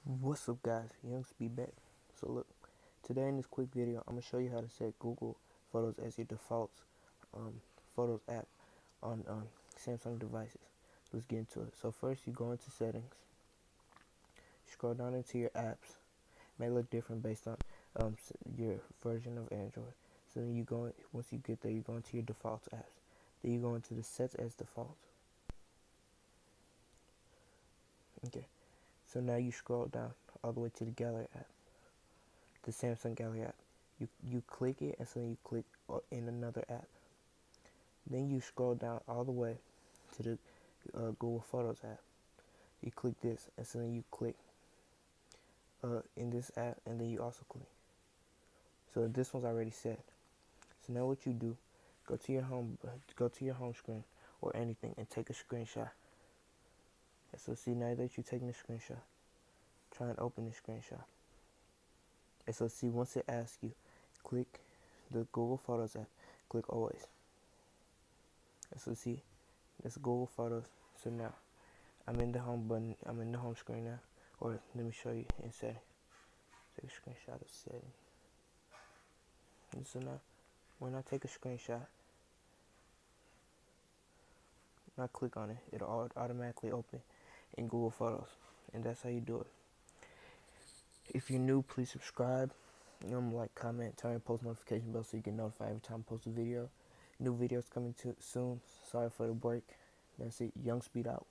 What's up guys, Young Speed back. So look, today in this quick video I'm going to show you how to set Google Photos as your default Photos app on Samsung devices. Let's get into it. So first you go into settings, scroll down into your apps. It may look different based on your version of Android. So then once you get there, you go into your default apps. Then you go into the sets as default. Okay. So now you scroll down all the way to the Gallery app, the Samsung Gallery app. You click it, and so you click in another app. Then you scroll down all the way to the Google Photos app. You click this, and so then you click in this app, and then you also click. So this one's already set. So now what you do, go to your home screen or anything, and take a screenshot. And so see, now that you're taking a screenshot, try and open the screenshot. And so see, once it asks you, click the Google Photos app, click always. And so see, that's Google Photos. So now I'm in the home button, I'm in the home screen now. Or let me show you in settings. Take a screenshot of settings. And so now when I take a screenshot, when I click on it, it'll automatically open in Google Photos. And that's how you do it. If you're new, please subscribe, like, comment, turn on post notification bell so you get notified every time I post a video. New videos coming soon. Sorry for the break. That's it. Young Speed out.